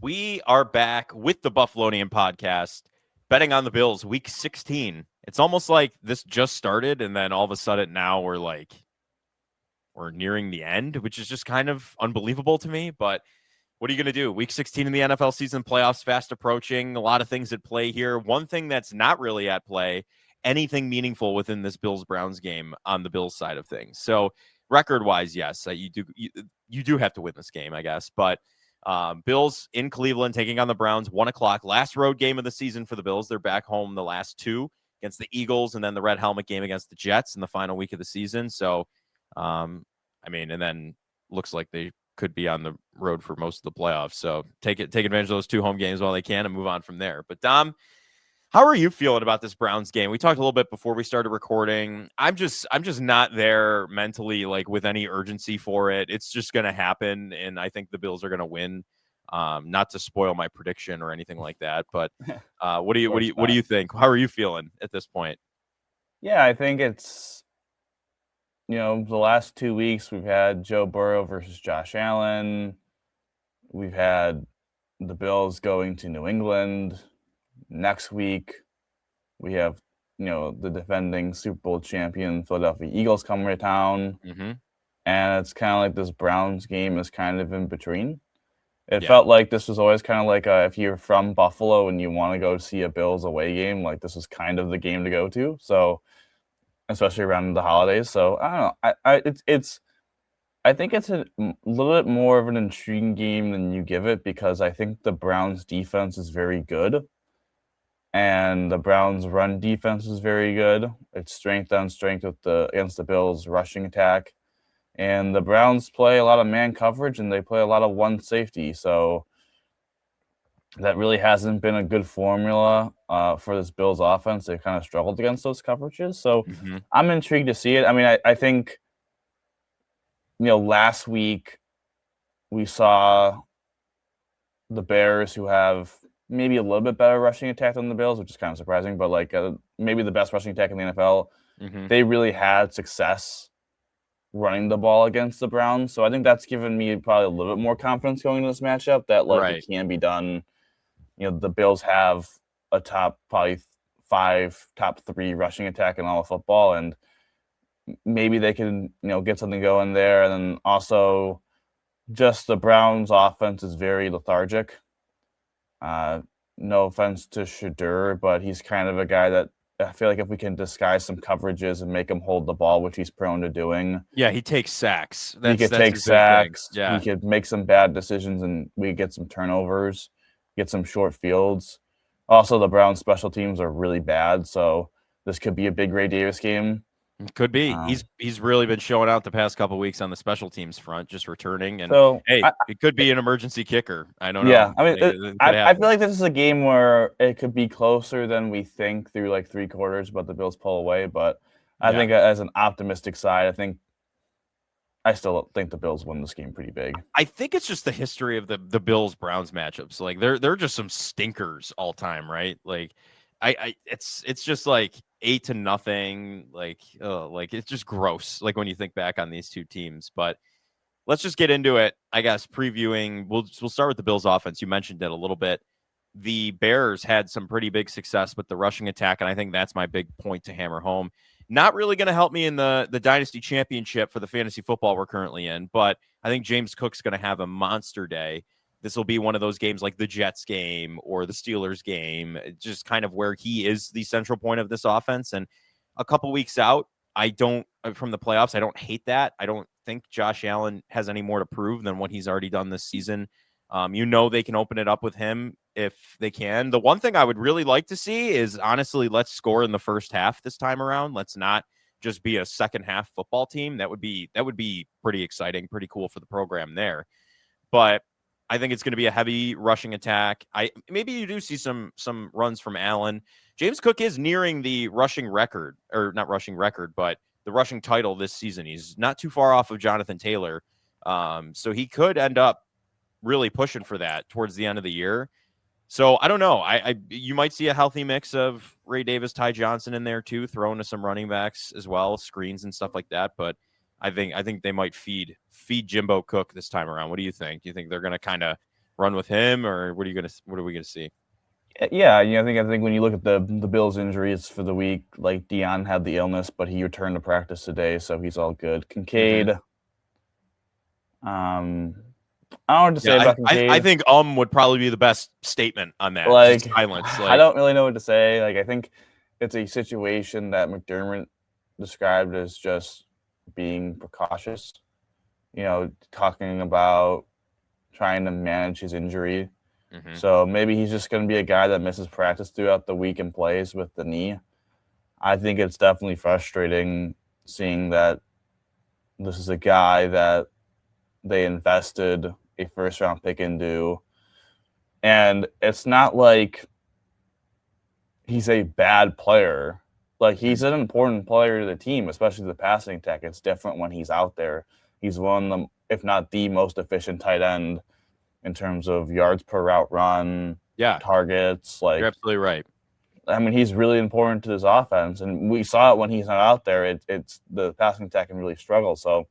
We are back with the Buffalonian podcast, betting on the Bills, week 16. It's almost like this just started, and then all of a sudden now we're nearing the end, which is just kind of unbelievable to me. But what are you going to do? Week 16 in the NFL season, playoffs fast approaching, a lot of things at play here. One thing that's not really at play, anything meaningful within this Bills-Browns game on the Bills side of things. So record-wise, yes, you do have to win this game, I guess, but Bills in Cleveland taking on the Browns, 1 o'clock. Last road game of the season for the Bills. They're back home the last two against the Eagles and then the Red Helmet game against the Jets in the final week of the season. So, and then looks like they could be on the road for most of the playoffs. So take advantage of those two home games while they can and move on from there. But Dom, how are you feeling about this Browns game? We talked a little bit before we started recording. I'm just not there mentally, like with any urgency for it. It's just going to happen, and I think the Bills are going to win. Not to spoil my prediction or anything like that, but what do you think? How are you feeling at this point? Yeah, I think it's the last 2 weeks we've had Joe Burrow versus Josh Allen. We've had the Bills going to New England. Next week, we have, the defending Super Bowl champion Philadelphia Eagles coming to town. Mm-hmm. And it's kind of like this Browns game is kind of in between. It felt like this was always kind of like if you're from Buffalo and you want to go see a Bills away game, like this is kind of the game to go to. So, especially around the holidays. So, I don't know. I think it's a little bit more of an intriguing game than you give it because I think the Browns defense is very good. And the Browns' run defense is very good. It's strength on strength against the Bills' rushing attack. And the Browns play a lot of man coverage, and they play a lot of one safety. So that really hasn't been a good formula for this Bills offense. They've kind of struggled against those coverages. So I'm intrigued to see it. I mean, I think, last week we saw the Bears, who have maybe a little bit better rushing attack than the Bills, which is kind of surprising, but maybe the best rushing attack in the NFL. They really had success running the ball against the Browns. So I think that's given me probably a little bit more confidence going into this matchup that it can be done. The Bills have a probably top 3 rushing attack in all of football, and maybe they can, get something going there. And then also just the Browns offense is very lethargic. No offense to Shadur, but he's kind of a guy that I feel like if we can disguise some coverages and make him hold the ball, which he's prone to doing. Yeah, he takes sacks. He could take sacks. Yeah. He could make some bad decisions, and we get some turnovers, get some short fields. Also, the Browns' special teams are really bad, so this could be a big Ray Davis game. Could be. He's really been showing out the past couple of weeks on the special teams front, just returning. And it could be an emergency kicker. I don't know. Yeah, I mean, I feel like this is a game where it could be closer than we think through like 3 quarters, but the Bills pull away. But I think as an optimistic side, I still think the Bills win this game pretty big. I think it's just the history of the Bills-Browns matchups. Like they're just some stinkers all time, right? Like it's just like 8-0. Like it's just gross. Like when you think back on these two teams, but let's just get into it. I guess previewing. We'll start with the Bills offense. You mentioned it a little bit. The Bears had some pretty big success with the rushing attack, and I think that's my big point to hammer home. Not really going to help me in the Dynasty Championship for the fantasy football we're currently in, but I think James Cook's going to have a monster day. This will be one of those games like the Jets game or the Steelers game, just kind of where he is the central point of this offense. And a couple weeks out, from the playoffs, I don't hate that. I don't think Josh Allen has any more to prove than what he's already done this season. They can open it up with him if they can. The one thing I would really like to see is, honestly, let's score in the first half this time around. Let's not just be a second half football team. That would be pretty exciting, pretty cool for the program there. But I think it's going to be a heavy rushing attack. Maybe you do see some runs from Allen. James Cook is nearing the rushing record, or not rushing record, but the rushing title this season. He's not too far off of Jonathan Taylor. So he could end up really pushing for that towards the end of the year. So I don't know. You might see a healthy mix of Ray Davis, Ty Johnson in there too, throwing to some running backs as well, screens and stuff like that. But I think they might feed Jimbo Cook this time around. What do you think? Do you think they're going to kind of run with him, or what are we gonna see? Yeah, I think when you look at the Bills' injuries for the week, like Dion had the illness, but he returned to practice today, so he's all good. Kincaid, I don't know what to say Yeah, about I Kincaid. think would probably be the best statement on that. Just Like, silence. I Like, don't really know what to say. Like, I think it's a situation that McDermott described as just being precautious. Talking about trying to manage his injury. So maybe he's just going to be a guy that misses practice throughout the week and plays with the knee. I think it's definitely frustrating seeing that this is a guy that they invested a first-round pick into. And it's not like he's a bad player. Like, he's an important player to the team, especially the passing attack. It's different when he's out there. He's one of the, if not the most efficient tight end in terms of yards per route run, yeah, targets. Like, you're absolutely right. I mean, he's really important to this offense, and we saw it when he's not out there. It's the passing attack can really struggle. So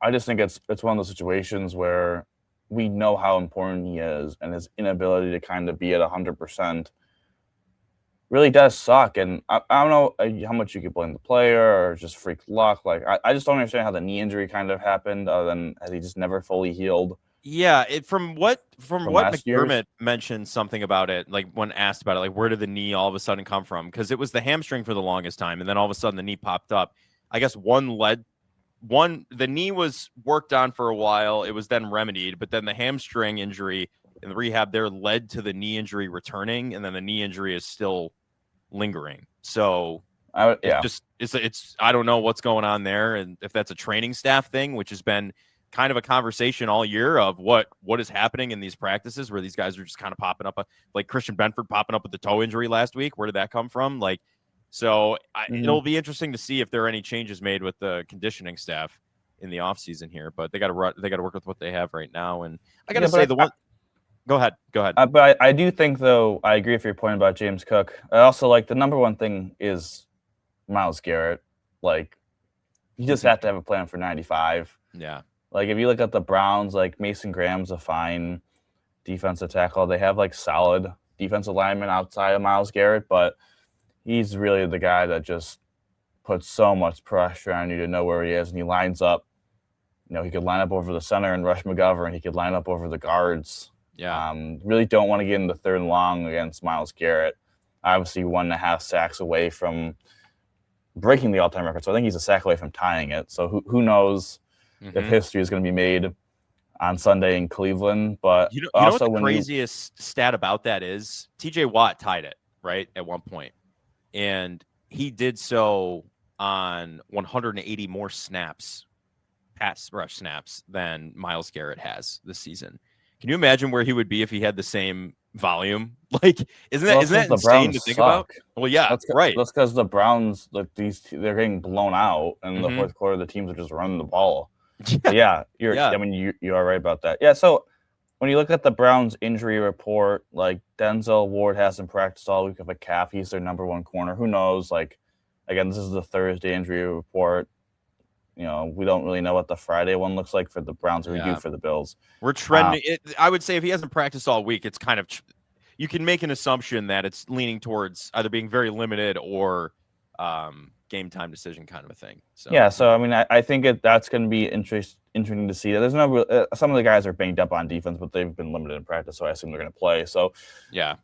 I just think it's one of those situations where we know how important he is, and his inability to kind of be at 100% really does suck. And I don't know how much you could blame the player or just freak luck. Like, I just don't understand how the knee injury kind of happened, other than has he just never fully healed. Yeah, from what last year's. McDermott mentioned something about it, like when asked about it, like where did the knee all of a sudden come from? Because it was the hamstring for the longest time, and then all of a sudden the knee popped up. I guess the knee was worked on for a while. It was then remedied, but then the hamstring injury and the rehab there led to the knee injury returning, and then the knee injury is still lingering. So it's I don't know what's going on there, and if that's a training staff thing, which has been kind of a conversation all year of what is happening in these practices where these guys are just kind of popping up, like Christian Benford popping up with the toe injury last week. Where did that come from? Like, so it'll be interesting to see if there are any changes made with the conditioning staff in the offseason here, but they got to work with what they have right now. And I got to say go ahead. But I do think, though, I agree with your point about James Cook. I also like the number one thing is Myles Garrett. Like, you just have to have a plan for 95. Yeah. Like, if you look at the Browns, like, Mason Graham's a fine defensive tackle. They have, like, solid defensive linemen outside of Myles Garrett, but he's really the guy that just puts so much pressure on you to know where he is, and he lines up. He could line up over the center and rush McGovern. He could line up over the guards. Yeah. Really don't want to get into third and long against Myles Garrett. Obviously, 1.5 sacks away from breaking the all-time record. So I think he's a sack away from tying it. So who knows if history is going to be made on Sunday in Cleveland. But you know what the craziest stat about that is? TJ Watt tied it, right, at one point. And he did so on 180 more snaps, pass rush snaps, than Myles Garrett has this season. Can you imagine where he would be if he had the same volume? Like, isn't that insane to think about? Well, yeah, right. That's because the Browns, like, they're getting blown out in the fourth quarter. The teams are just running the ball. I mean, you are right about that. Yeah. So when you look at the Browns injury report, like, Denzel Ward hasn't practiced all week with a calf. He's their number one corner. Who knows? Like, again, this is the Thursday injury report. We don't really know what the Friday one looks like for the Browns review for the Bills. We're trending. I would say if he hasn't practiced all week, it's kind of you can make an assumption that it's leaning towards either being very limited or game time decision kind of a thing. So yeah, so I mean, I think that's going to be interesting to see. There's no some of the guys are banged up on defense, but they've been limited in practice, so I assume they're going to play. So yeah,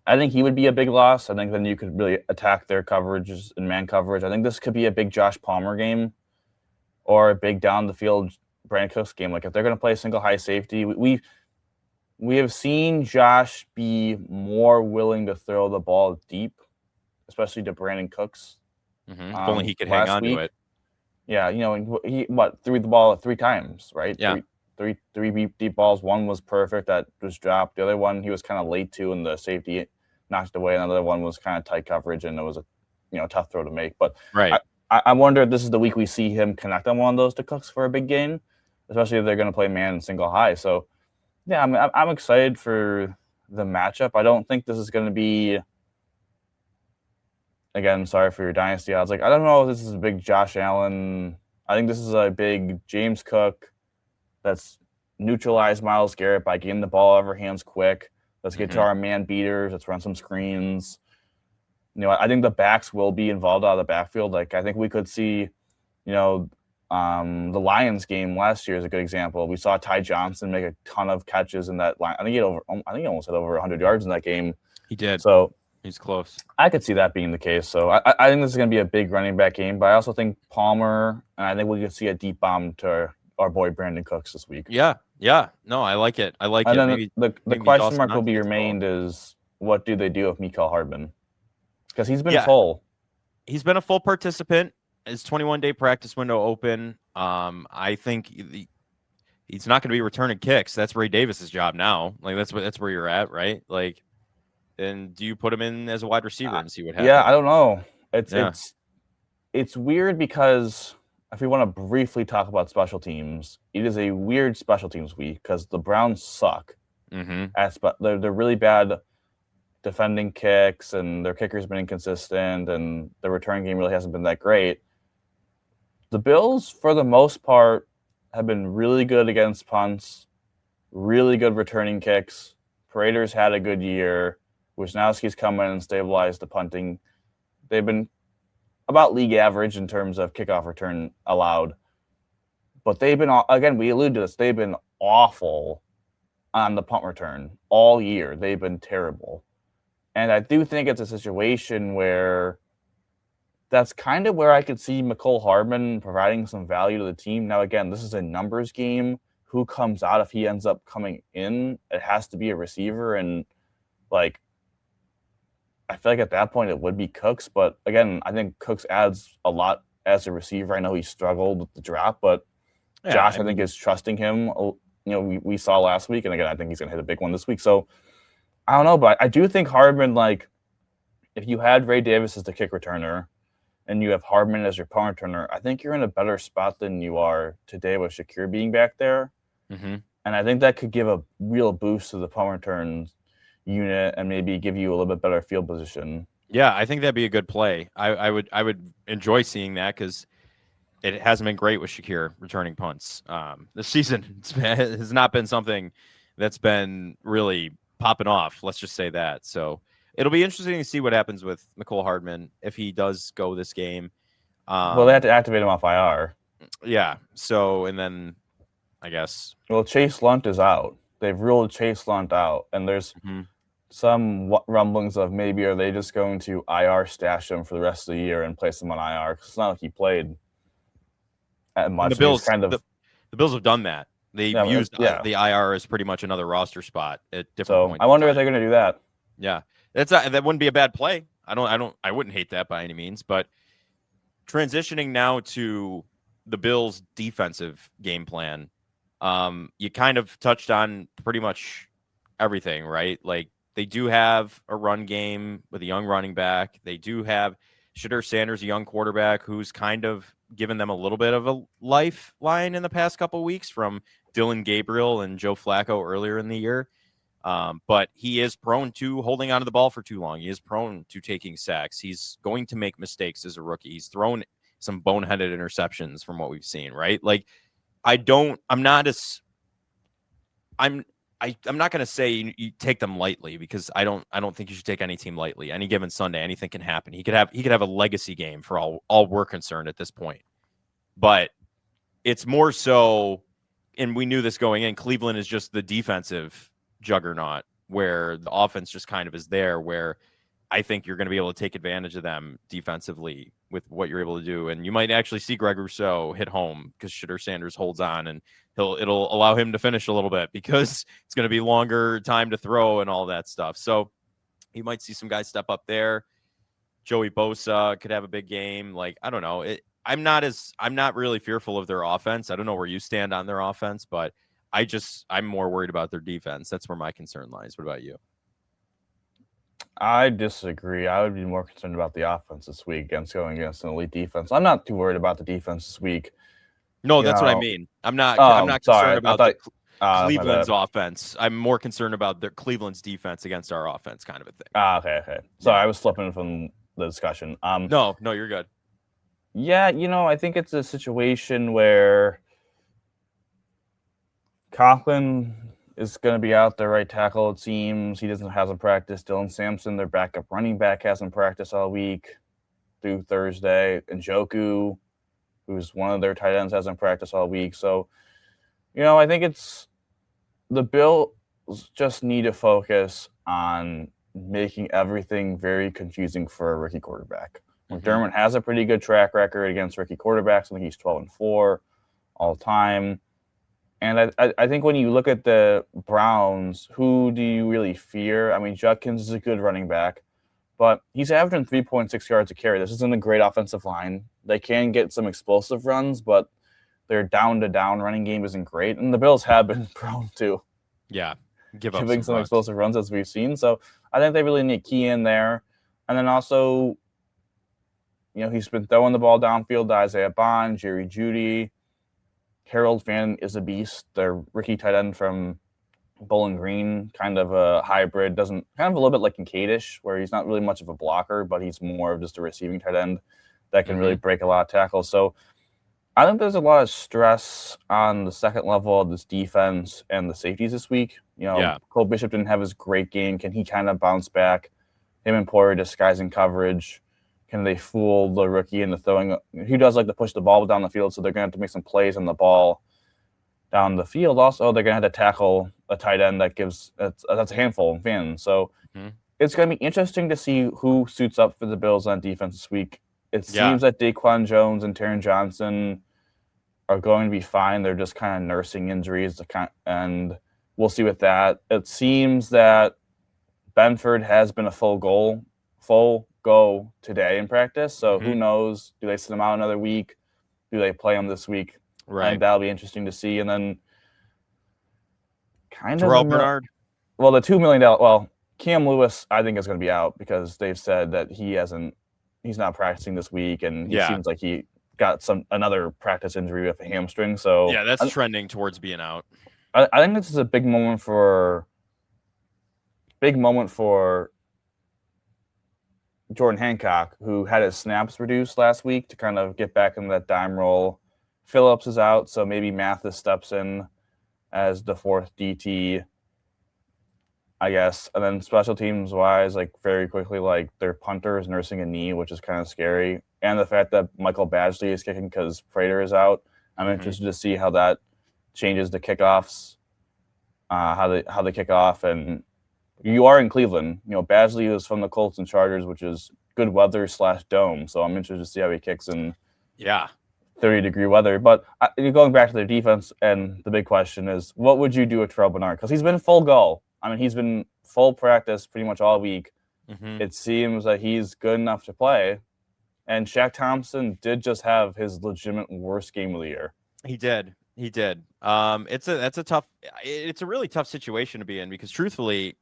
I think he would be a big loss. I think then you could really attack their coverages and man coverage. I think this could be a big Josh Palmer game or a big down the field Brandon Cooks game. Like, if they're going to play single high safety, we have seen Josh be more willing to throw the ball deep, especially to Brandon Cooks. If only he could hang on to it. Yeah, he threw the ball 3 times, right? Yeah. Three deep balls. One was perfect that was dropped. The other one he was kind of late to, and the safety knocked away. Another one was kind of tight coverage, and it was a tough throw to make. But right. I wonder if this is the week we see him connect on one of those to Cooks for a big game, especially if they're going to play man and single high. So, yeah, I'm excited for the matchup. I don't think this is going to be, again, sorry for your dynasty odds. Like, I don't know if this is a big Josh Allen. I think this is a big James Cook that's neutralize Myles Garrett by getting the ball out of our hands quick. Let's get to Mhm. our man beaters. Let's run some screens. I think the backs will be involved out of the backfield. Like, I think we could see, the Lions game last year is a good example. We saw Ty Johnson make a ton of catches in that line. I think he almost had over 100 yards in that game. He did. So he's close. I could see that being the case. So I think this is going to be a big running back game. But I also think Palmer, and I think we could see a deep bomb to our boy Brandon Cooks this week. Yeah. No, I like it. And then Maybe the question mark will be remained is, what do they do with Mecole Hardman? Because he's been full. He's been a full participant. His 21-day practice window open. I think he's not going to be returning kicks. That's Ray Davis's job now. Like that's where you're at, right? Like, and do you put him in as a wide receiver and see what happens? Yeah, I don't know. It's weird because if we want to briefly talk about special teams, it is a weird special teams week because the Browns suck. They're really bad defending kicks, and their kicker's been inconsistent, and the return game really hasn't been that great. The Bills, for the most part, have been really good against punts, really good returning kicks. Prater's had a good year. Wisnowski's come in and stabilized the punting. They've been about league average in terms of kickoff return allowed. But they've been, again, we alluded to this, they've been awful on the punt return all year. They've been terrible. And I do think it's a situation where that's kind of where I could see Mecole Hardman providing some value to the team. Now, again, this is a numbers game. Who comes out if he ends up coming in? It has to be a receiver. And, like, I feel like at that point it would be Cooks. But, again, I think Cooks adds a lot as a receiver. I know he struggled with the drop, but Josh, I think, is trusting him. We saw last week. And, again, I think he's going to hit a big one this week. So, I don't know, but I do think Hardman, like, if you had Ray Davis as the kick returner and you have Hardman as your punt returner, I think you're in a better spot than you are today with Shakir being back there. And I think that could give a real boost to the punt return unit and maybe give you a little bit better field position. Yeah, I think that'd be a good play. I would enjoy seeing that because it hasn't been great with Shakir returning punts. This season has not been something that's been really popping off. Let's just say that. So it'll be interesting to see what happens with Mecole Hardman if he does go this game. Well, they have to activate him off IR. Yeah. So, and then I guess. Well, Chase Lunt is out. They've ruled Chase Lunt out. And there's some rumblings of maybe are they just going to IR stash him for the rest of the year and place him on IR? Because it's not like he played at much. The Bills, the Bills have done that. They've used the IR as pretty much another roster spot at different points. I wonder if they're going to do that. Yeah, that wouldn't be a bad play. I wouldn't hate that by any means. But transitioning now to the Bills' defensive game plan, you kind of touched on pretty much everything, right? Like they do have a run game with a young running back. They do have Shedeur Sanders, a young quarterback who's kind of given them a little bit of a lifeline in the past couple of weeks from Dylan Gabriel and Joe Flacco earlier in the year. But he is prone to holding onto the ball for too long. He is prone to taking sacks. He's going to make mistakes as a rookie. He's thrown some boneheaded interceptions from what we've seen, right? Like I'm not going to say you take them lightly because I don't think you should take any team lightly. Any given Sunday, anything can happen. He could have a legacy game for all we're concerned at this point. But it's more so, and we knew this going in, Cleveland is just the defensive juggernaut where the offense just kind of is there, where I think you're going to be able to take advantage of them defensively with what you're able to do. And you might actually see Greg Rousseau hit home because Shedeur Sanders holds on, and it'll allow him to finish a little bit because it's going to be longer time to throw and all that stuff. So you might see some guys step up there. Joey Bosa could have a big game. Like, I don't know. I'm not really fearful of their offense. I don't know where you stand on their offense, but I'm more worried about their defense. That's where my concern lies. What about you? I disagree. I would be more concerned about the offense this week going against an elite defense. I'm not too worried about the defense this week. No, that's what I mean. I'm not concerned about Cleveland's offense. I'm more concerned about Cleveland's defense against our offense, kind of a thing. Okay. Sorry, I was flipping from the discussion. No, you're good. Yeah, I think it's a situation where Conklin is going to be out there, right tackle, it seems. He hasn't practiced. Dylan Sampson, their backup running back, hasn't practiced all week through Thursday. And Njoku, who's one of their tight ends, hasn't practiced all week. So, I think it's the Bills just need to focus on making everything very confusing for a rookie quarterback. McDermott has a pretty good track record against rookie quarterbacks. I think he's 12-4 all time. And I think when you look at the Browns, who do you really fear? I mean, Judkins is a good running back, but he's averaging 3.6 yards a carry. This isn't a great offensive line. They can get some explosive runs, but their down-to-down running game isn't great. And the Bills have been prone to giving some explosive runs, as we've seen. So I think they really need to key in there. And then also, he's been throwing the ball downfield to Isaiah Bond, Jerry Jeudy. Harold Fannin is a beast. Their rookie tight end from Bowling Green, kind of a hybrid, kind of a little bit like Kincaid-ish, where he's not really much of a blocker, but he's more of just a receiving tight end that can really break a lot of tackles. So I think there's a lot of stress on the second level of this defense and the safeties this week. Cole Bishop didn't have his great game. Can he kind of bounce back? Him and Poyer disguising coverage. Can they fool the rookie into throwing? He does like to push the ball down the field, so they're going to have to make some plays on the ball down the field. Also, they're going to have to tackle a tight end that's a handful of fans. So it's going to be interesting to see who suits up for the Bills on defense this week. It seems that Daquan Jones and Taron Johnson are going to be fine. They're just kind of nursing injuries, and we'll see with that. It seems that Benford has been a full go today in practice. So who knows? Do they sit him out another week? Do they play him this week? Right. I think that'll be interesting to see. And then Terrell Bernard. Well, the $2 million. Well, Cam Lewis, I think, is going to be out because they've said that he's not practicing this week, and he seems like he got another practice injury with a hamstring. So yeah, that's trending towards being out. I think this is a big moment for Jordan Hancock, who had his snaps reduced last week to kind of get back in that dime role. Phillips is out, so maybe Mathis steps in as the fourth DT, I guess. And then special teams wise, very quickly, their punter is nursing a knee, which is kind of scary. And the fact that Michael Badgley is kicking because Prater is out. I'm interested to see how that changes the kickoffs, how they kick off. And you are in Cleveland. Badgley is from the Colts and Chargers, which is good weather / dome. So I'm interested to see how he kicks in 30-degree weather. But going back to their defense, and the big question is, what would you do with Terrell Bernard? Because he's been full go. I mean, he's been full practice pretty much all week. It seems that he's good enough to play. And Shaq Thompson did just have his legitimate worst game of the year. He did. It's a really tough situation to be in because truthfully,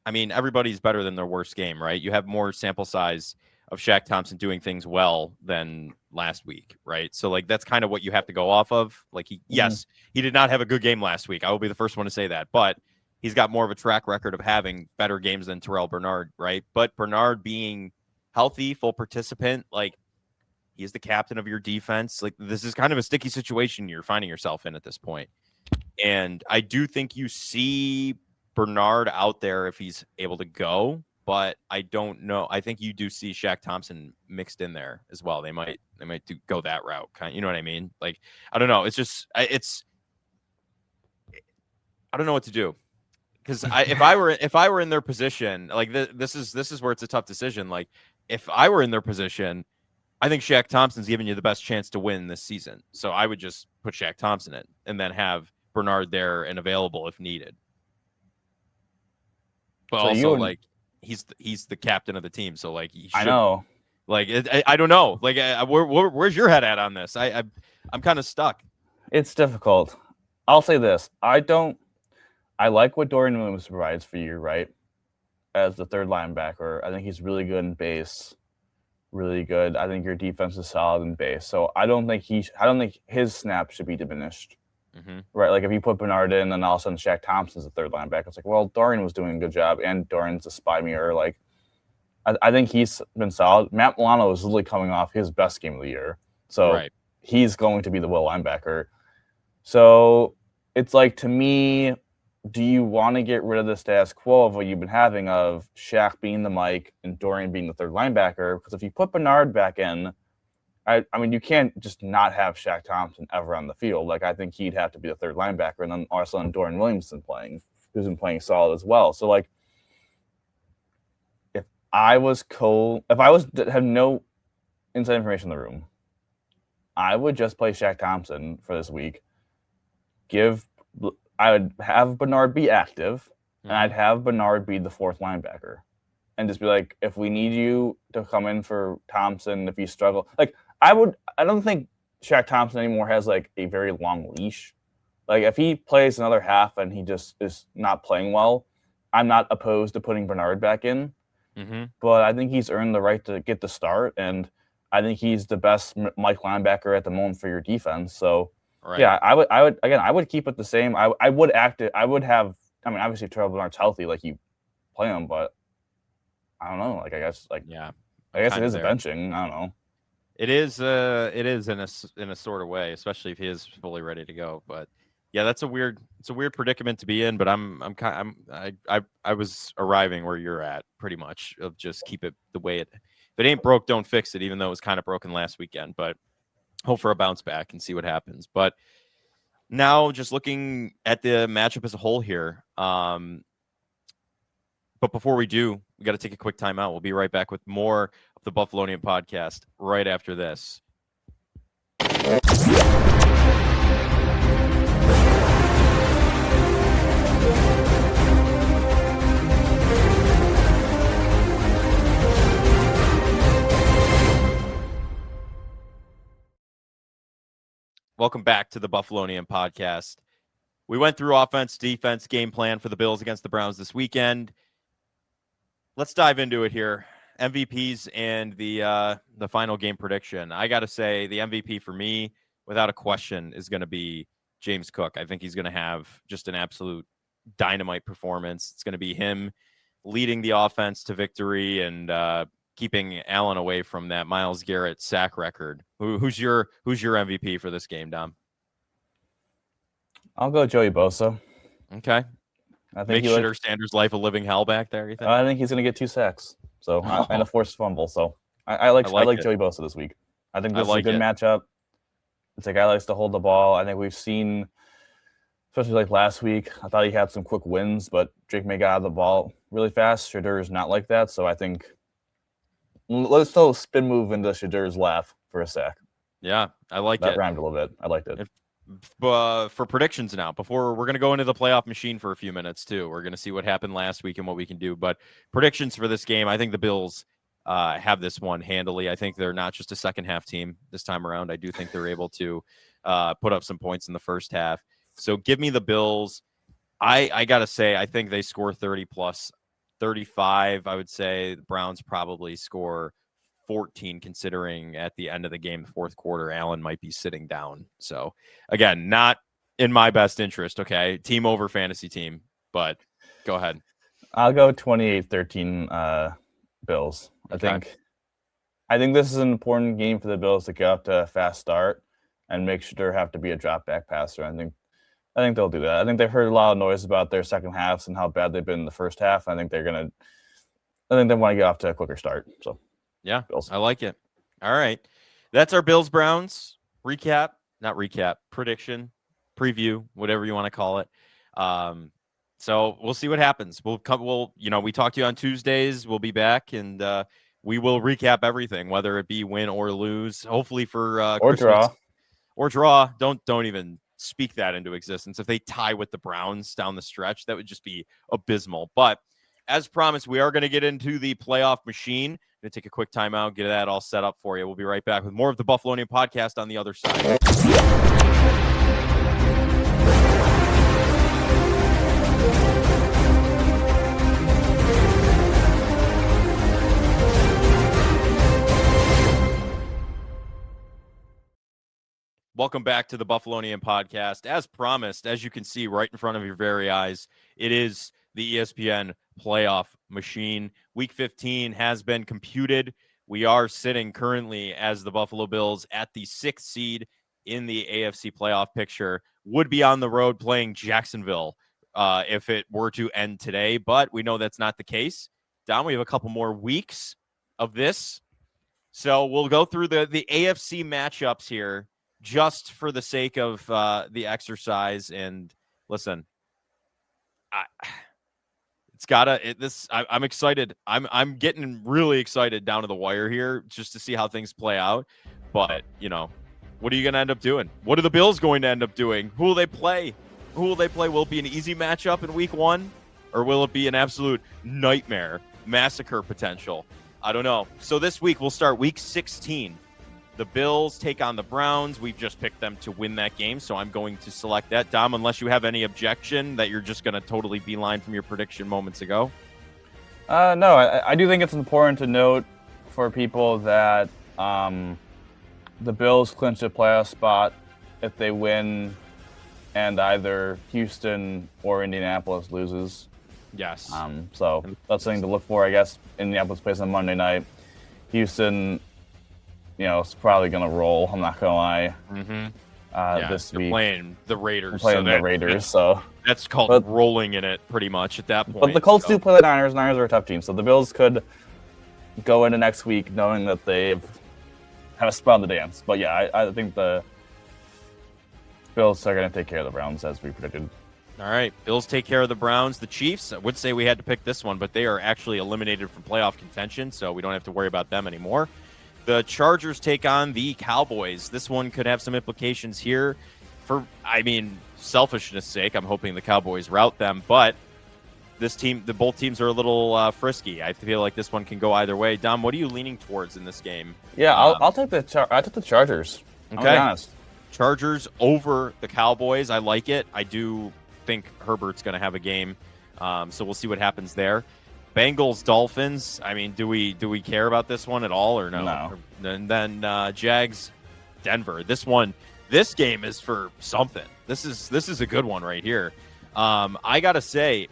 I mean, everybody's better than their worst game, right? You have more sample size of Shaq Thompson doing things well than last week, right? So that's kind of what you have to go off of. Yes, he did not have a good game last week. I will be the first one to say that, but he's got more of a track record of having better games than Terrell Bernard, right? But Bernard being healthy, full participant, he's the captain of your defense. This is kind of a sticky situation you're finding yourself in at this point. And I do think you see Bernard out there if he's able to go, but I don't know. I think you do see Shaq Thompson mixed in there as well. They might go that route. You know what I mean? I don't know. It's just I don't know what to do. Because if I were in their position, this is where it's a tough decision. If I were in their position, I think Shaq Thompson's giving you the best chance to win this season. So I would just put Shaq Thompson in and then have Bernard there and available if needed. But so also, he's the captain of the team, so he should. I know. I don't know. Where's your head at on this? I'm kind of stuck. It's difficult. I'll say this: I like what Dorian Williams provides for you, right? As the third linebacker, I think he's really good in base. Really good. I think your defense is solid in base. So I don't think his snap should be diminished. Right? If you put Bernard in and all of a sudden Shaq Thompson's the third linebacker, it's well, Dorian was doing a good job and Dorian's a spy mirror. I think he's been solid. Matt Milano is literally coming off his best game of the year. So he's going to be the will linebacker. So it's like, to me, do you want to get rid of the status quo of what you've been having of Shaq being the Mike and Dorian being the third linebacker? Because if you put Bernard back in, I mean, you can't just not have Shaq Thompson ever on the field. Like, I think he'd have to be the third linebacker, and then also Dorian Williamson playing, who's been playing solid as well. So, like, if I had no inside information in the room, I would just play Shaq Thompson for this week. I would have Bernard be active, and I'd have Bernard be the fourth linebacker, and just be like, if we need you to come in for Thompson, if you struggle, like I don't think Shaq Thompson anymore has like a very long leash. Like if he plays another half and he just is not playing well, I'm not opposed to putting Bernard back in. But I think he's earned the right to get the start, and I think he's the best Mike linebacker at the moment for your defense. So. Right. Yeah, I would keep it the same. I would have. I mean, obviously, if Terrell Bernard's healthy, like you play him, but I don't know. Like I guess it is a benching. I don't know. It is in a sort of way, especially if he is fully ready to go. But yeah, it's a weird predicament to be in. But I was arriving where you're at, pretty much, of just keep it the way it. If it ain't broke, don't fix it. Even though it was kind of broken last weekend, but. Hope for a bounce back and see what happens. But now just looking at the matchup as a whole here. But before we do, we got to take a quick timeout. We'll be right back with more of the Buffalonian podcast right after this. Welcome back to the Buffalonian podcast. We went through offense, defense, game plan for the Bills against the Browns this weekend. Let's dive into it here. MVPs and the final game prediction. I got to say, the MVP for me, without a question, is going to be James Cook. I think he's going to have just an absolute dynamite performance. It's going to be him leading the offense to victory and keeping Allen away from that Myles Garrett sack record. Who's your MVP for this game, Dom? I'll go Joey Bosa. Okay. I think Shitter Sanders' life a living hell back there, you think? I think he's going to get 2 sacks. So and a forced fumble. So I like Joey Bosa this week. I think this is a good matchup. It's a guy likes to hold the ball. I think we've seen, especially like last week, I thought he had some quick wins, but Drake May got out of the ball really fast. Shitter is not like that. So I think let's throw a spin move into Shadur's lap for a sack. Yeah, I like that. That rhymed a little bit. I liked it. For predictions now, before we're going to go into the playoff machine for a few minutes too. We're going to see what happened last week and what we can do. But predictions for this game, I think the Bills have this one handily. I think they're not just a second half team this time around. I do think they're able to put up some points in the first half. So give me the Bills. I got to say, I think they score 30 plus. 35, I would say. The Browns probably score 14, considering at the end of the game, the fourth quarter, Allen might be sitting down. So, again, not in my best interest, okay? Team over fantasy team, but go ahead. I'll go 28-13 Bills. Okay. I think this is an important game for the Bills to get up to a fast start and make sure there have to be a drop back passer. I think they'll do that. I think they've heard a lot of noise about their second halves and how bad they've been in the first half. I think they want to get off to a quicker start. So, yeah, Bills. I like it. All right. That's our Bills-Browns prediction, preview, whatever you want to call it. So we'll see what happens. We talk to you on Tuesdays. We'll be back and we will recap everything, whether it be win or lose, hopefully for or Christmas. Draw. Don't even speak that into existence. If they tie with the Browns down the stretch, that would just be abysmal. But as promised, we are going to get into the playoff machine. Going to take a quick timeout, get that all set up for you. We'll be right back with more of the Buffalonian podcast on the other side. Welcome back to the Buffalonian podcast. As promised, as you can see right in front of your very eyes, it is the ESPN playoff machine. Week 15 has been computed. We are sitting currently as the Buffalo Bills at the 6th seed in the AFC playoff picture would be on the road playing Jacksonville if it were to end today, but we know that's not the case. Dom, we have a couple more weeks of this. So we'll go through the AFC matchups here just for the sake of the exercise. And listen, I'm excited. I'm getting really excited down to the wire here just to see how things play out. But, what are you going to end up doing? What are the Bills going to end up doing? Who will they play? Will it be an easy matchup in week 1? Or will it be an absolute nightmare, massacre potential? I don't know. So this week, we'll start week 16. The Bills take on the Browns. We've just picked them to win that game, so I'm going to select that. Dom, unless you have any objection that you're just going to totally beeline from your prediction moments ago. No, I do think it's important to note for people that the Bills clinch a playoff spot if they win and either Houston or Indianapolis loses. Yes. So that's something to look for, I guess. Indianapolis plays on Monday night. Houston, it's probably going to roll. I'm not going to lie. Mm-hmm. This week. Playing the Raiders. The Raiders, so. That's called rolling in it, pretty much, at that point. But the Colts do play the Niners. Niners are a tough team, so the Bills could go into next week knowing that they have a spot on the dance. But yeah, I think the Bills are going to take care of the Browns, as we predicted. All right, Bills take care of the Browns. The Chiefs, I would say we had to pick this one, but they are actually eliminated from playoff contention, so we don't have to worry about them anymore. The Chargers take on the Cowboys. This one could have some implications here. Selfishness sake, I'm hoping the Cowboys rout them, but both teams are a little frisky. I feel like this one can go either way. Dom, what are you leaning towards in this game? Yeah, I'll take the Chargers. Okay. I'll be honest. Chargers over the Cowboys. I like it. I do think Herbert's going to have a game, so we'll see what happens there. Bengals Dolphins. Do we care about this one at all or no? No. And then Jags Denver. This game is for something. This is a good one right here. I gotta say,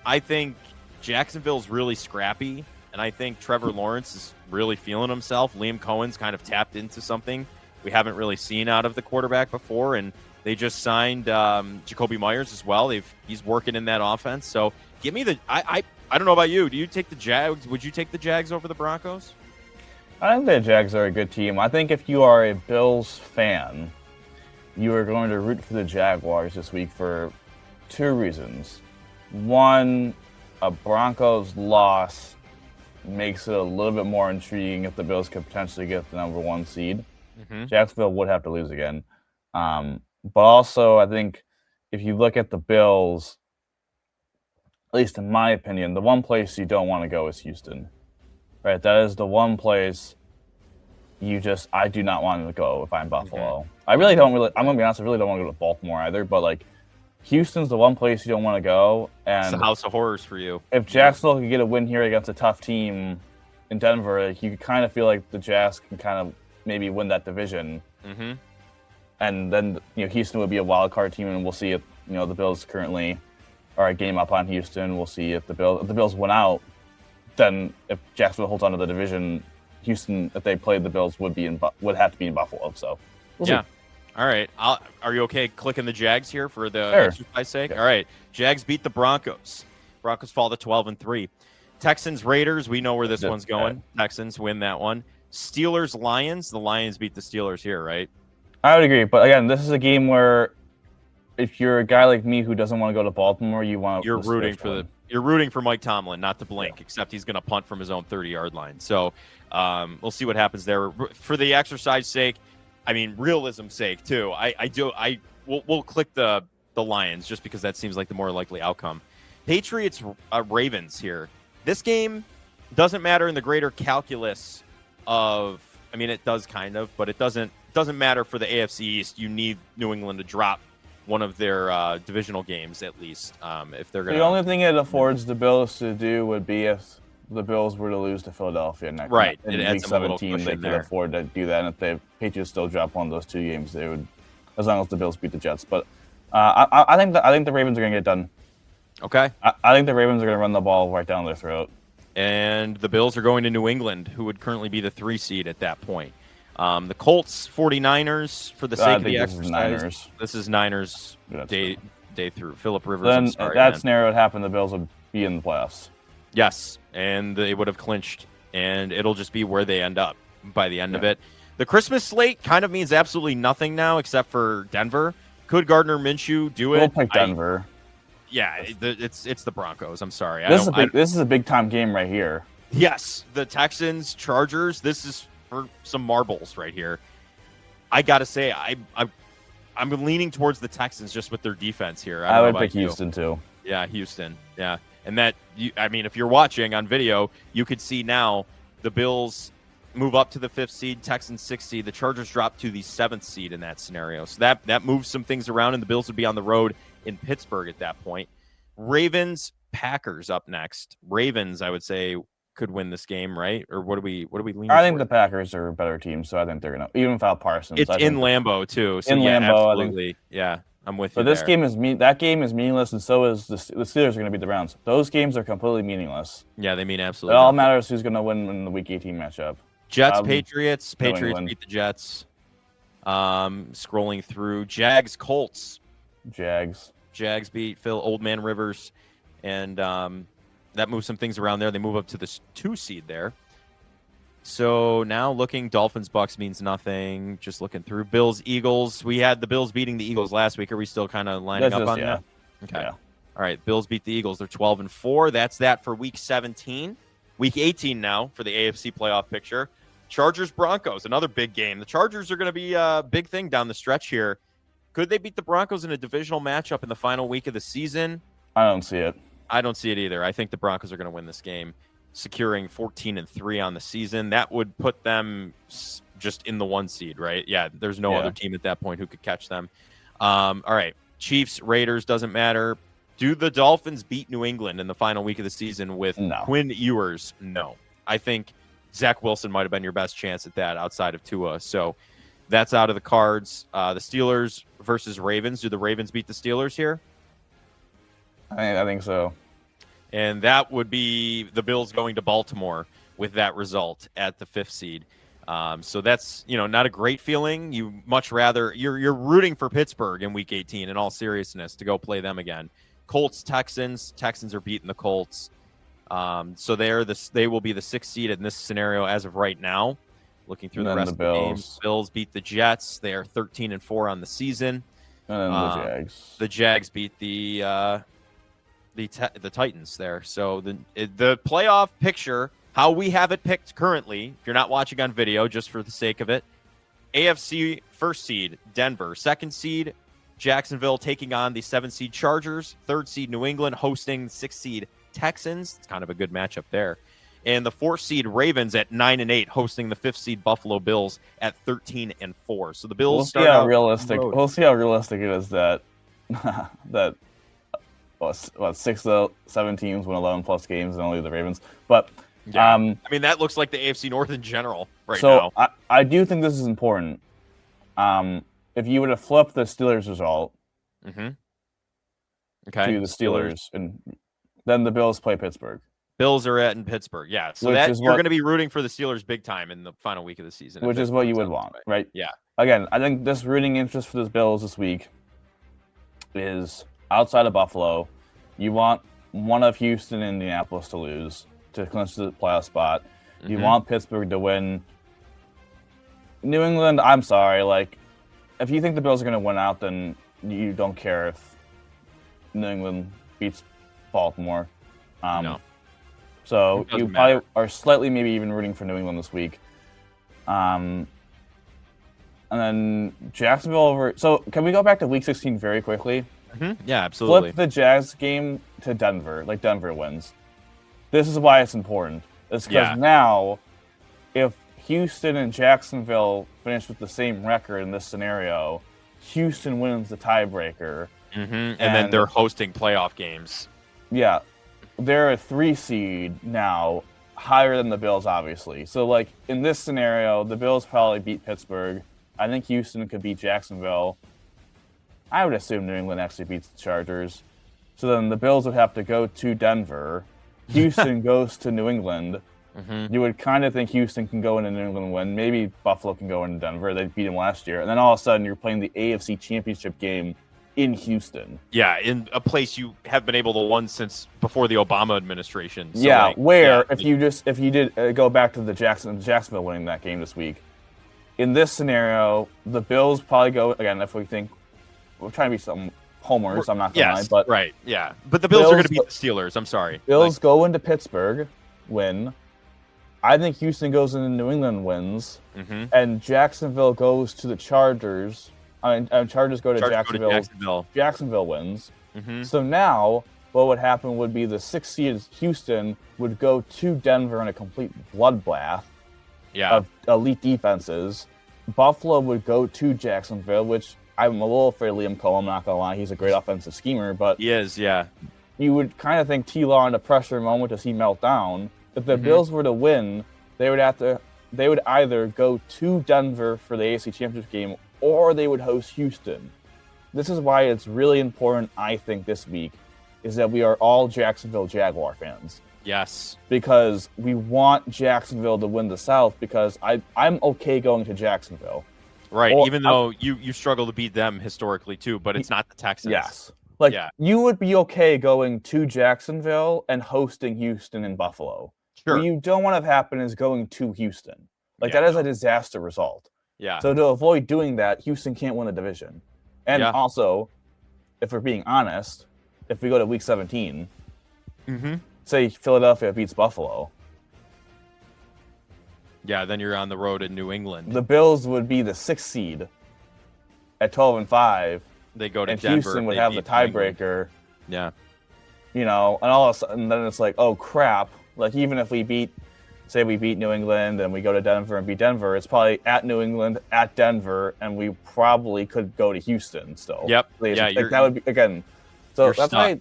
I think Jacksonville's really scrappy, and I think Trevor Lawrence is really feeling himself. Liam Cohen's kind of tapped into something we haven't really seen out of the quarterback before, and they just signed Jacoby Myers as well. He's working in that offense. So give me I don't know about you. Do you take the Jags? Would you take the Jags over the Broncos? I think the Jags are a good team. I think if you are a Bills fan, you are going to root for the Jaguars this week for 2 reasons. One, a Broncos loss makes it a little bit more intriguing if the Bills could potentially get the number 1 seed. Mm-hmm. Jacksonville would have to lose again. But also, I think if you look at the Bills, at least in my opinion, the one place you don't want to go is Houston. Right? That is the one place I do not want to go if I'm Buffalo. Mm-hmm. I'm going to be honest, I really don't want to go to Baltimore either, but Houston's the one place you don't want to go. And it's the house of horrors for you. If Jacksonville could get a win here against a tough team in Denver, you kind of feel like the Jazz can kind of maybe win that division. Mm-hmm. And then Houston would be a wild card team, and we'll see if the Bills currently are a game up on Houston. We'll see if the Bills win out. Then if Jacksonville holds on to the division, Houston, if they played the Bills, would have to be in Buffalo. So we'll see. All right. Are you okay clicking the Jags here for the sure. exercise sake? Yeah. All right. Jags beat the Broncos. Broncos fall to 12-3. Texans Raiders. We know where this one's going. Texans win that one. Steelers Lions. The Lions beat the Steelers here, right? I would agree, but again, this is a game where if you're a guy like me who doesn't want to go to Baltimore, you're rooting for Mike Tomlin not to blink, except he's going to punt from his own 30-yard line. So we'll see what happens there. For the exercise sake, realism's sake too. We'll click the Lions just because that seems like the more likely outcome. Patriots Ravens here. This game doesn't matter in the greater calculus of. It does kind of, but it doesn't matter for the AFC East. You need New England to drop one of their divisional games at least if they're going to. The only thing it affords the Bills to do would be if the Bills were to lose to Philadelphia next right. In Week 17, they could afford to do that. And if the Patriots still drop one of those 2 games, they would, as long as the Bills beat the Jets. But I think the Ravens are going to get done. Okay. I think the Ravens are going to run the ball right down their throat. And the Bills are going to New England, who would currently be the 3 seed at that point. The Colts 49ers for the sake of the This is exercise. Niners. This is Niners day through. Philip Rivers. Then I'm sorry, that man. scenario would happen. The Bills would be in the playoffs. Yes, and they would have clinched, and it'll just be where they end up by the end of it. The Christmas slate kind of means absolutely nothing now except for Denver. Could Gardner Minshew do it? We'll pick Denver. It's the Broncos. I'm sorry. This is a big time game right here. Yes, the Texans, Chargers. This is for some marbles right here. I gotta say, I'm leaning towards the Texans just with their defense here. I would pick Houston too. Yeah, Houston. Yeah, and if you're watching on video, you could see now the Bills move up to the 5th seed, Texans 6th seed. The Chargers drop to the 7th seed in that scenario. So that moves some things around, and the Bills would be on the road in Pittsburgh at that point. Ravens, Packers up next. Ravens, I would say, could win this game, right? Or what do we lean? I think the Packers are a better team, so I think they're gonna, even without Parsons. It's in Lambeau too. So in Lambeau, absolutely. I think, yeah, I'm with you. But this game is that game is meaningless, and so is the Steelers are going to beat the Browns. Those games are completely meaningless. Yeah, they mean absolutely. It all matters who's going to win in the Week 18 matchup. Jets, Patriots. Patriots beat the Jets. Scrolling through, Jags, Colts. Jags beat Phil Old Man Rivers, and that moves some things around there. They move up to the 2 seed there. So now looking, Dolphins, Bucks means nothing. Just looking through, Bills, Eagles. We had the Bills beating the Eagles last week. Are we still kind of lining up on that? Okay. Yeah. All right. Bills beat the Eagles. They're 12-4. That's that for Week 17. Week 18 now for the AFC playoff picture. Chargers, Broncos, another big game. The Chargers are going to be a big thing down the stretch here. Could they beat the Broncos in a divisional matchup in the final week of the season? I don't see it. I don't see it either. I think the Broncos are going to win this game, securing 14-3 on the season. That would put them just in the 1 seed, right? Yeah, there's no other team at that point who could catch them. All right, Chiefs, Raiders, doesn't matter. Do the Dolphins beat New England in the final week of the season with Quinn Ewers? No. I think Zach Wilson might have been your best chance at that outside of Tua. So that's out of the cards. The Steelers versus Ravens. Do the Ravens beat the Steelers here? I think so. And that would be the Bills going to Baltimore with that result at the 5th seed. So that's, not a great feeling. You much rather you're rooting for Pittsburgh in Week 18 in all seriousness to go play them again. Colts, Texans. Texans are beating the Colts. So they will be the 6th seed in this scenario as of right now. Looking through the rest of the games, Bills beat the Jets. They are 13-4 on the season. And then the Jags. The Jags beat the Titans there. So the playoff picture, how we have it picked currently, if you're not watching on video, just for the sake of it, AFC 1st seed, Denver. 2nd seed, Jacksonville taking on the 7th seed Chargers. 3rd seed, New England hosting 6th seed Texans. It's kind of a good matchup there. And the 4th seed Ravens at 9-8 hosting the 5th seed Buffalo Bills at 13-4. So the Bills We'll see how realistic it is that 6 of 7 teams win 11+ games and only the Ravens. But that looks like the AFC North in general now. So I do think this is important. If you were to flip the Steelers result to the Steelers, and then the Bills play Pittsburgh. Bills are in Pittsburgh, yeah. So you're going to be rooting for the Steelers big time in the final week of the season. Which is what you would want, right? Yeah. Again, I think this rooting interest for the Bills this week is outside of Buffalo. You want one of Houston and Indianapolis to lose to clinch the playoff spot. You want Pittsburgh to win. New England, I'm sorry. If you think the Bills are going to win out, then you don't care if New England beats Baltimore. No. So you probably are slightly maybe even rooting for New England this week. And then Jacksonville over. So can we go back to Week 16 very quickly? Yeah, absolutely. Flip the Jags game to Denver, like Denver wins. This is why it's important. It's because now, if Houston and Jacksonville finish with the same record in this scenario, Houston wins the tiebreaker. And then they're hosting playoff games. Yeah. They're a 3 seed now, higher than the Bills, obviously. So, in this scenario, the Bills probably beat Pittsburgh. I think Houston could beat Jacksonville. I would assume New England actually beats the Chargers. So then the Bills would have to go to Denver. Houston goes to New England. Mm-hmm. You would kind of think Houston can go into New England and win. Maybe Buffalo can go into Denver. They beat them last year. And then all of a sudden, you're playing the AFC Championship game in Houston. Yeah, in a place you have been able to win since before the Obama administration. So Yeah, like, where yeah, if you did go back to the Jacksonville winning that game this week, in this scenario, the Bills probably go again. If we think we're trying to be some homers, I'm not gonna lie, but right, yeah. But the Bills are going to beat the Steelers. I'm sorry. Bills go into Pittsburgh, win. I think Houston goes into New England, wins, and Jacksonville goes to the Chargers. Chargers go to Jacksonville. Jacksonville wins. So now, what would happen would be the 6th seed Houston would go to Denver in a complete bloodbath of elite defenses. Buffalo would go to Jacksonville, which I'm a little afraid of Liam Cole. I'm not gonna lie, he's a great offensive schemer, but he is. Yeah, you would kind of think T-Law in a pressure moment does he melt down. If the Bills were to win, they would either go to Denver for the AFC Championship game or they would host Houston. This is why it's really important, I think, this week, is that we are all Jacksonville Jaguar fans. Yes. Because we want Jacksonville to win the South, because I'm okay going to Jacksonville. Right, even though you struggle to beat them historically too, but it's not the Texans. Yes. You would be okay going to Jacksonville and hosting Houston and Buffalo. Sure. What you don't want to have happen is going to Houston. That is a disaster result. Yeah. So to avoid doing that, Houston can't win the division. And also, if we're being honest, if we go to Week 17, say Philadelphia beats Buffalo. Yeah, then you're on the road in New England. The Bills would be the 6th seed at 12-5. They go to and Denver. Houston would have the tiebreaker. Yeah. And all of a sudden, then it's like, oh crap! Like even if we beat New England and we go to Denver and beat Denver, it's probably at New England, at Denver, and we probably could go to Houston still. Yep. That would be again. So that's why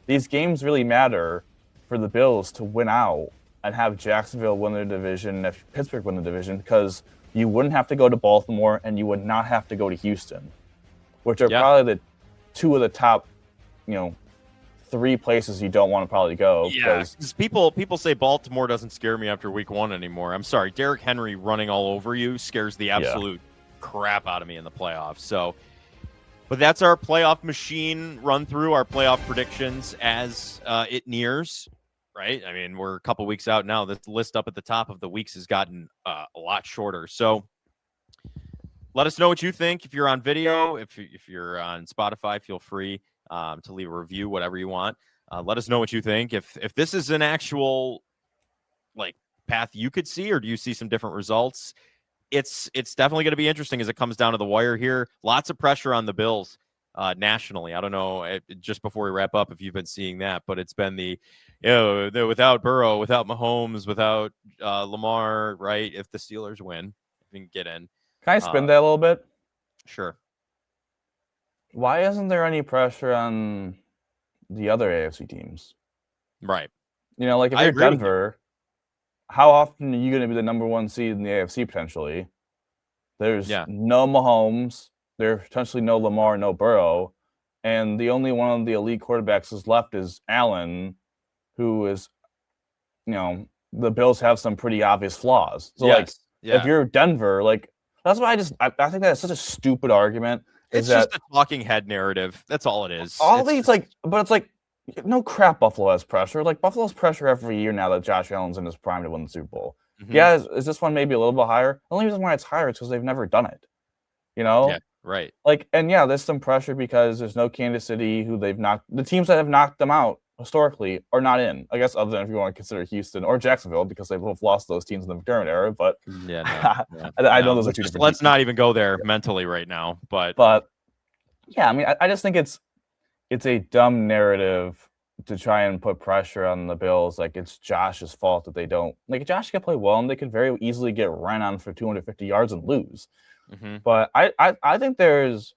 these games really matter for the Bills to win out and have Jacksonville win their division, and Pittsburgh win the division, because you wouldn't have to go to Baltimore and you would not have to go to Houston, which are probably the two of the top, 3 places you don't want to probably go. Yeah, because people say Baltimore doesn't scare me after week 1 anymore. I'm sorry, Derrick Henry running all over you scares the absolute crap out of me in the playoffs. So, but that's our playoff machine run through, our playoff predictions as it nears. Right? I mean, we're a couple weeks out now. This list up at the top of the weeks has gotten a lot shorter. So let us know what you think. If you're on video, if you're on Spotify, feel free to leave a review, whatever you want. Let us know what you think. If this is an actual path you could see, or do you see some different results? It's definitely going to be interesting as it comes down to the wire here. Lots of pressure on the Bills nationally. I don't know, just before we wrap up, if you've been seeing that, but it's been the without Burrow, without Mahomes, without Lamar, right? If the Steelers win, if we can get in. Can I spin that a little bit? Sure. Why isn't there any pressure on the other AFC teams? Right. If you're Denver, how often are you going to be the number 1 seed in the AFC potentially? There's no Mahomes. There's potentially no Lamar, no Burrow. And the only one of the elite quarterbacks is left is Allen, who is, the Bills have some pretty obvious flaws. So, if you're Denver, that's why I think that's such a stupid argument. It's just a talking head narrative. That's all it is. But it's no crap. Buffalo has pressure. Buffalo's pressure every year now that Josh Allen's in his prime to win the Super Bowl. Yeah, is this one maybe a little bit higher? The only reason why it's higher is because they've never done it. Yeah, right. There's some pressure because there's no Kansas City who they've knocked. The teams that have knocked them out historically are not in. I guess other than if you want to consider Houston or Jacksonville, because they've both lost those teams in the McDermott era. But I know those are two different. Let's not even go there mentally right now. But yeah, I mean, I just think it's a dumb narrative to try and put pressure on the Bills. It's Josh's fault that they don't. Josh can play well, and they could very easily get ran on for 250 yards and lose. But I think there's,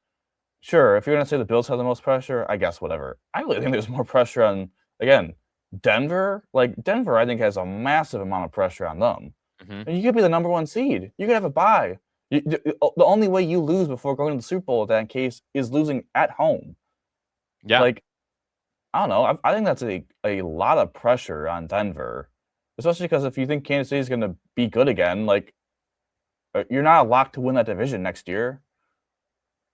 sure, if you're going to say the Bills have the most pressure, I guess whatever. I really think there's more pressure on, again, Denver. Denver, I think, has a massive amount of pressure on them. And you could be the number 1 seed. You could have a bye. The only way you lose before going to the Super Bowl in that case is losing at home. Yeah. I don't know. I think that's a lot of pressure on Denver especially because if you think Kansas City is going to be good again, like you're not locked to win that division next year.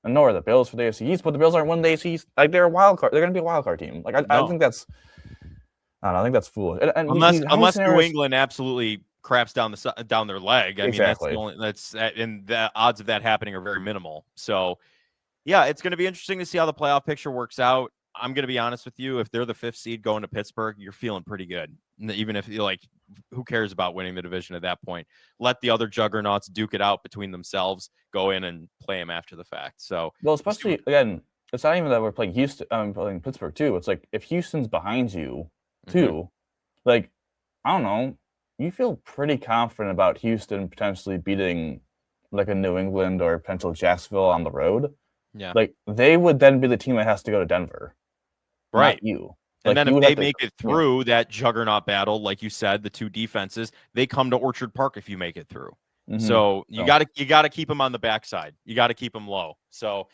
And nor are the Bills for the AFC East, but the Bills aren't winning the AFC East. Like they're a wild card. They're going to be a wild card team. Like I think that's, I don't know. I think that's foolish. And how many Unless New scenarios? England absolutely craps down their leg. I mean, Exactly. and the odds of that happening are very minimal. So yeah, it's going to be interesting to see how the playoff picture works out. I'm going to be honest with you. If they're the 5th seed going to Pittsburgh, you're feeling pretty good. Even if you're like, who cares about winning the division at that point? Let the other juggernauts duke it out between themselves, go in and play them after the fact. So, well, especially again, it's not even that we're playing Houston, playing Pittsburgh too. It's like if Houston's behind you too, like, I don't know, you feel pretty confident about Houston potentially beating like a New England or potential Jacksonville on the road. Yeah. Like they would then be the team that has to go to Denver. Right. Not you. And Like then you if would they have to, make it through that juggernaut battle, like you said, the two defenses, they come to Orchard Park if you make it through. So you gotta keep them on the backside. You gotta keep them low. So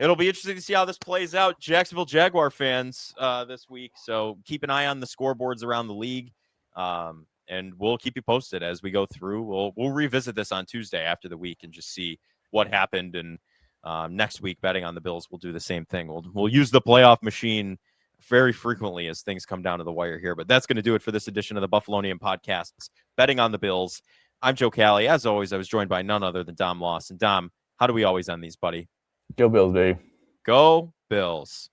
it'll be interesting to see how this plays out. Jacksonville Jaguar fans this week. So keep an eye on the scoreboards around the league. And we'll keep you posted as we go through. We'll revisit this on Tuesday after the week and just see what happened. And next week, betting on the Bills, we'll do the same thing. We'll use the playoff machine very frequently as things come down to the wire here. But that's going to do it for this edition of the Buffalonian Podcasts, Betting on the Bills. I'm Joe Cali. As always, I was joined by none other than Dom Loss. And Dom, how do we always end these, buddy? Go Bills, baby. Go Bills.